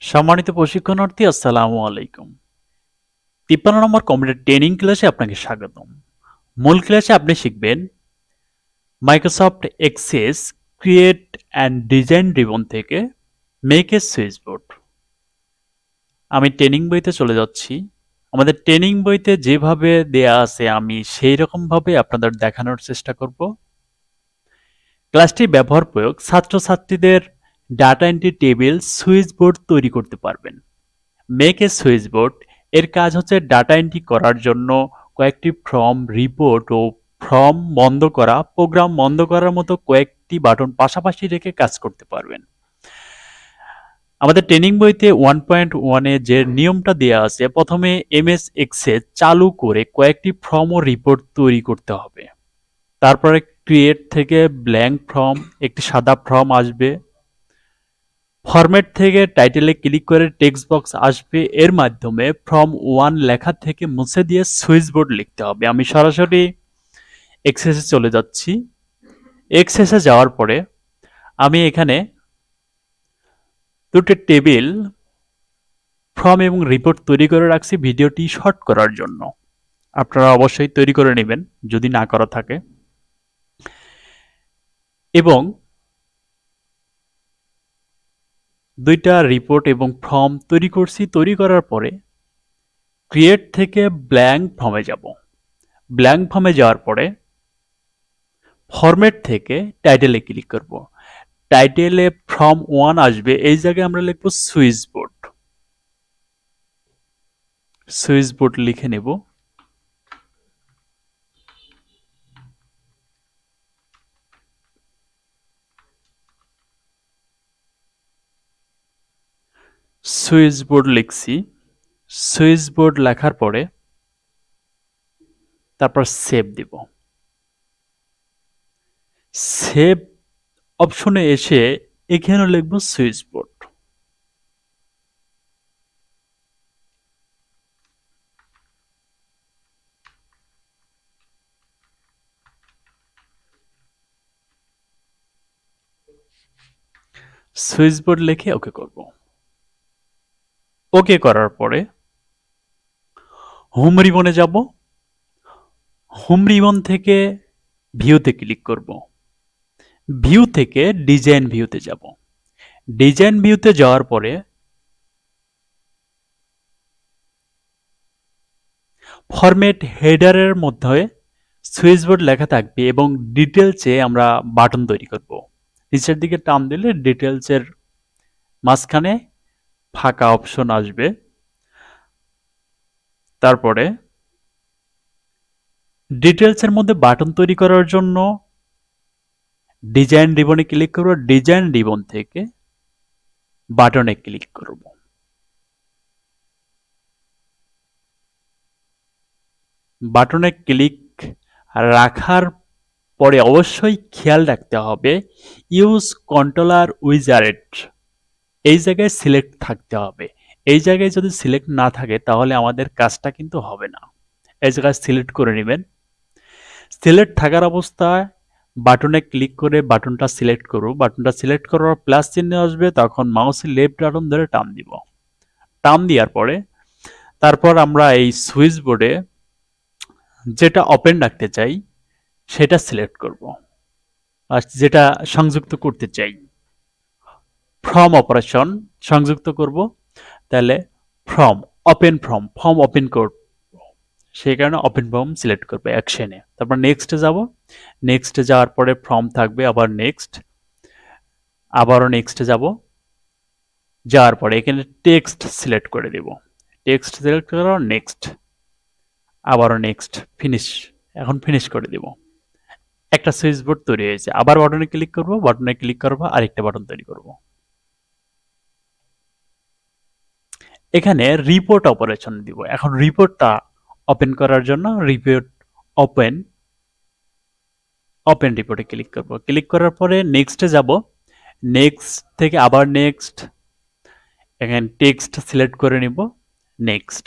সম্মানিত প্রশিক্ষণার্থী, আসসালামু আলাইকুম। ৫৩ নম্বর কম্পিউটার ট্রেনিং ক্লাসে আপনাকে স্বাগতম। মূল ক্লাসে আপনি শিখবেন Microsoft Access create and design ribbon থেকে মেক এ সুইচ বোর্ড। আমি ট্রেনিং বইতে চলে যাচ্ছি। আমাদের ট্রেনিং বইতে যেভাবে দেয়া আছে আমি সেই রকমভাবে আপনাদের দেখানোর চেষ্টা করব। ক্লাসটি ব্যবহার প্রয়োগ ছাত্রছাত্রীদের data entry table switch board তৈরি করতে পারবেন। মেক এ সুইচ বোর্ড এর কাজ হচ্ছে ডাটা এন্ট্রি করার জন্য কয়েকটি ফর্ম, রিপোর্ট ও ফর্ম বন্ধ করা, প্রোগ্রাম বন্ধ করার মতো কয়েকটি বাটন পাশাপাশি রেখে কাজ করতে পারবেন। আমাদের ট্রেনিং বইতে 1.1 যে নিয়মটা দেওয়া আছে, প্রথমে এমএস এক্সেস চালু করে কয়েকটি ফর্ম ও রিপোর্ট তৈরি করতে হবে। তারপরে ক্রিয়েট থেকে ব্ল্যাঙ্ক ফর্ম, একটি সাদা ফর্ম আসবে। ফরম্যাট থেকে টাইটেলে ক্লিক করে টেক্সট বক্স আসবে, এর মাধ্যমে ফর্ম 1 লেখা থেকে মুছে দিয়ে সুইচ বোর্ড লিখতে হবে। আমি সরাসরি এক্সেসে চলে যাচ্ছি। এক্সেসে যাওয়ার পরে আমি এখানে দুটো টেবিল ফর্ম এবং রিপোর্ট তৈরি করে রাখছি ভিডিওটি শর্ট করার জন্য। আপনারা অবশ্যই তৈরি করে নেবেন যদি না করা থাকে। এবং দুইটা রিপোর্ট এবং ফর্ম তৈরি করছি। তৈরি করার পরে ক্রিয়েট থেকে ব্ল্যাঙ্ক ফর্মে যাব। ব্ল্যাঙ্ক ফর্মে যাওয়ার পরে ফরম্যাট থেকে টাইটেলে ক্লিক করব। টাইটেলে ফর্ম 1 আসবে, এই জায়গায় আমরা লিখব সুইচ বোর্ড। সুইচ বোর্ড লিখে নেব। সুইচ বোর্ড লিখছি। সুইচ বোর্ড লেখার পরে তারপর সেভ দিব। সেভ অপশনে এসে এখানে লিখব সুইচ বোর্ড। সুইচ বোর্ড লিখে ওকে করব। ওকে করার পরে হোম রিবনে যাব। হোম রিবন থেকে ভিউতে ক্লিক করব। ভিউ থেকে ডিজাইন ভিউতে যাব। ডিজাইন ভিউতে যাওয়ার পরে ফরম্যাট হেডারের মধ্যে সুইচ বোর্ড লেখা থাকবে এবং ডিটেলসে আমরা বাটন তৈরি করব। নিচের দিকে টান দিলে ডিটেলসের মাঝখানে ফাঁকা অপশন আসবে। তারপরে ডিটেলসের মধ্যে বাটন তৈরি করার জন্য ডিজাইন রিবনে ক্লিক করব। ডিজাইন রিবন থেকে বাটনে ক্লিক করব। বাটনে ক্লিক রাখার পরে অবশ্যই খেয়াল রাখতে হবে ইউজ কন্ট্রোলার উইজার্ড এই জায়গায় সিলেক্ট থাকতে হবে। এই জায়গায় যদি সিলেক্ট না থাকে তাহলে আমাদের কাজটা কিন্তু হবে না। এই জায়গায় সিলেক্ট করে নেবেন। সিলেক্ট থাকার অবস্থায় বাটনে ক্লিক করে বাটনটা সিলেক্ট করব। বাটনটা সিলেক্ট করার প্লাস চিহ্ন আসবে, তখন মাউসের লেফট বাটন ধরে টান দিব। টান দেওয়ার পরে তারপর আমরা এই সুইচ বোর্ডে যেটা ওপেন রাখতে চাই সেটা সিলেক্ট করব, আর যেটা সংযুক্ত করতে চাই ফর্ম অপারেশন সংযুক্ত করব, তাহলে ফর্ম ফর্ম ওপেন করব, সেই কারণে ওপেন ফর্ম সিলেক্ট করবে অ্যাকশনে। তারপর নেক্সটে যাব। নেক্সটে যাওয়ার পরে ফর্ম থাকবে, আবার নেক্সট, আবারও নেক্সটে যাব। যাওয়ার পরে এখানে টেক্সট সিলেক্ট করে দেব। টেক্সট সিলেক্ট করার নেক্সট, আবারও নেক্সট, ফিনিশ। এখন ফিনিশ করে দেব। একটা সুইচ বোর্ড তৈরি হয়েছে। আবার বাটনে ক্লিক করব, বাটনে ক্লিক করব, আরেকটা বাটন তৈরি করব। এখানে রিপোর্ট অপারেশন দিব। এখন রিপোর্টটা ওপেন করার জন্য রিপোর্ট ওপেন, ওপেন রিপোর্টে ক্লিক করব। ক্লিক করার পরে নেক্সটে যাব। নেক্সট থেকে আবার নেক্সট, এখানে টেক্সট সিলেক্ট করে নিব, নেক্সট,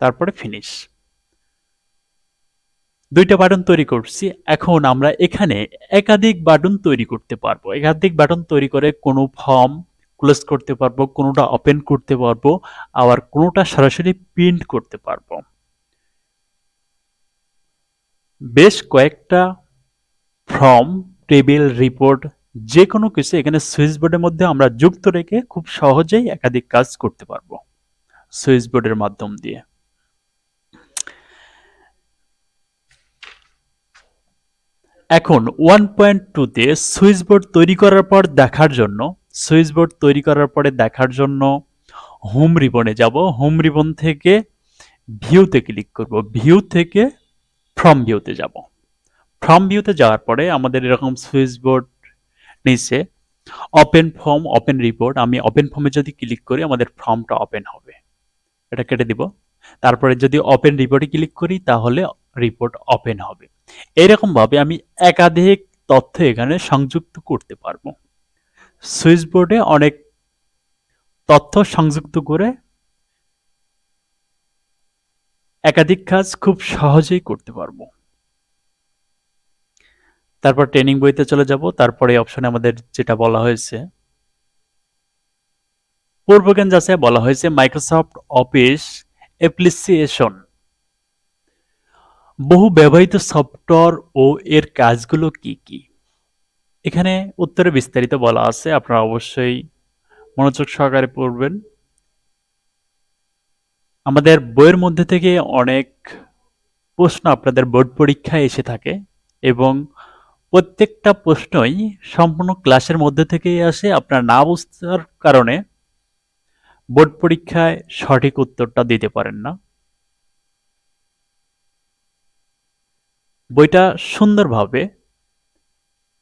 তারপরে ফিনিশ। দুইটা বাটন তৈরি করছি। এখন আমরা এখানে একাধিক বাটন তৈরি করতে পারবো। একাধিক বাটন তৈরি করে কোনো ফর্ম, ক্লোজ করতে পারবো, কোনোটা ওপেন করতে পারবো, আবার কোনোটা সরাসরি প্রিন্ট করতে পারবো। বেশ কয়েকটা ফর্ম, টেবিল, রিপোর্ট যে কোনো কিছু এখানে সুইচ বোর্ডের মধ্যে আমরা যুক্ত রেখে খুব সহজেই একাধিক কাজ করতে পারবো সুইচ বোর্ডের মাধ্যম দিয়ে। এখন 1.2 তে সুইচ বোর্ড তৈরি করার পর দেখার জন্য, সুইচ বোর্ড তৈরি করার পরে দেখার জন্য হোম রিবনে যাব। হোম রিবন থেকে ভিউতে ক্লিক করব, ভিউ থেকে ফ্রম ভিউতে যাব। ফ্রম ভিউতে যাওয়ার পরে আমাদের এরকম সুইচ বোর্ড নিচে ওপেন ফর্ম, ওপেন রিপোর্ট। আমি ওপেন ফর্মে যদি ক্লিক করি আমাদের ফর্মটা ওপেন হবে, এটা কেটে দিব। তারপরে যদি ওপেন রিপোর্টে ক্লিক করি তাহলে রিপোর্ট ওপেন হবে। এইরকম ভাবে আমি একাধিক তথ্য এখানে সংযুক্ত করতে পারবো। সুইচ বোর্ডে অনেক তথ্য সংযুক্ত করে একাধিক কাজ খুব সহজেই করতে পারবো। তারপর ট্রেনিং বইতে চলে যাব। তারপরে অপশনে আমাদের যেটা বলা হয়েছে, পূর্বজ্ঞান যাচাই বলা হয়েছে মাইক্রোসফট অফিস অ্যাপ্লিকেশন বহু ব্যবহৃত সফটওয়্যার ও এর কাজগুলো কি কি। এখানে উত্তরে বিস্তারিত বলা আছে, আপনারা অবশ্যই মনোযোগ সহকারে পড়বেন। আমাদের বইয়ের মধ্যে থেকে অনেক প্রশ্ন আপনাদের বোর্ড পরীক্ষায় এসে থাকে এবং প্রত্যেকটা প্রশ্নই সম্পূর্ণ ক্লাসের মধ্যে থেকেই আসে। আপনার না বুঝার কারণে বোর্ড পরীক্ষায় সঠিক উত্তরটা দিতে পারেন না। বইটা সুন্দরভাবে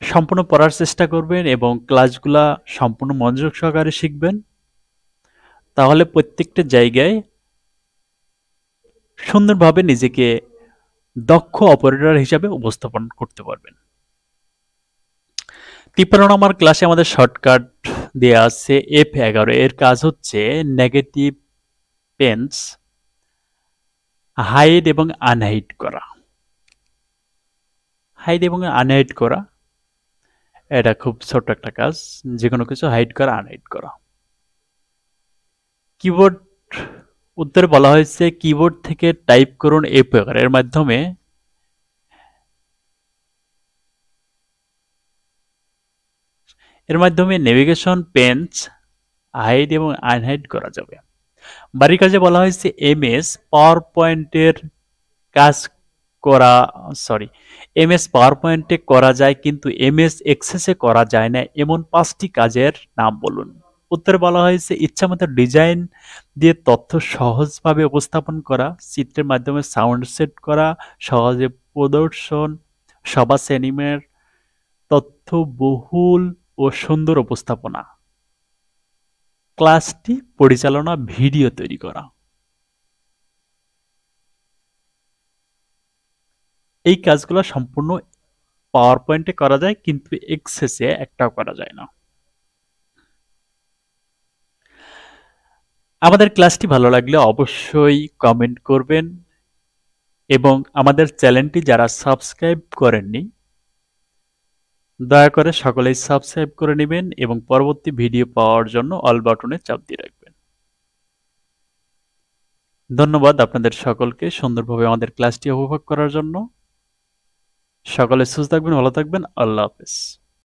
সম্পূর্ণ পড়ার চেষ্টা করবেন এবং ক্লাসগুলা সম্পূর্ণ মনোযোগ সহকারে শিখবেন, তাহলে প্রত্যেকটা জায়গায় সুন্দরভাবে নিজেকে দক্ষ অপারেটর হিসাবে উপস্থাপন করতে পারবেন। 53 নম্বর ক্লাসে আমাদের শর্টকাট দেয়া আছে F11। এর কাজ হচ্ছে নেগেটিভ পেন্স হাইড এবং আনহাইড করা। হাইড এবং আনহাইড করা এটা খুব ছোট্ট একটা কাজ, যে কোনো কিছু হাইড করা, আনহাইড করা। কিবোর্ড, উত্তরে বলা হয়েছে কিবোর্ড থেকে টাইপ করুন F11। এর মাধ্যমে নেভিগেশন পেন্স হাইড এবং আনহাইড করা যাবে। বাড়ির কাজে বলা হয়েছে এমএস পাওয়ার পয়েন্টের কাজ করা, এমএস পাওয়ার পয়েন্টে করা যায় কিন্তু এমএস এক্সেসে করা যায় না এমন 5টি কাজের নাম বলুন। উত্তরে বলা হয়েছে ইচ্ছামতো ডিজাইন দিয়ে তথ্য সহজভাবে উপস্থাপন করা, চিত্রের মাধ্যমে সাউন্ড সেট করা, সহজে প্রদর্শন, সভা সেমিনার, তথ্য বহুল ও সুন্দর উপস্থাপনা, ক্লাসটি পরিচালনা, ভিডিও তৈরি করা। এই কাজগুলো সম্পূর্ণ পাওয়ার পয়েন্টে করা যায় কিন্তু এক্সেসে একটাও করা যায় না। আমাদের ক্লাসটি ভালো লাগলে অবশ্যই কমেন্ট করবেন এবং আমাদের চ্যানেলটি যারা সাবস্ক্রাইব করেননি দয়া করে সকলেই সাবস্ক্রাইব করে নেবেন এবং পরবর্তী ভিডিও পাওয়ার জন্য অল বাটনে চাপ দিয়ে রাখবেন। ধন্যবাদ আপনাদের সকলকে সুন্দরভাবে আমাদের ক্লাসটি উপভোগ করার জন্য। সকলে সুস্থ থাকবেন, ভালো থাকবেন। আল্লাহ হাফেজ।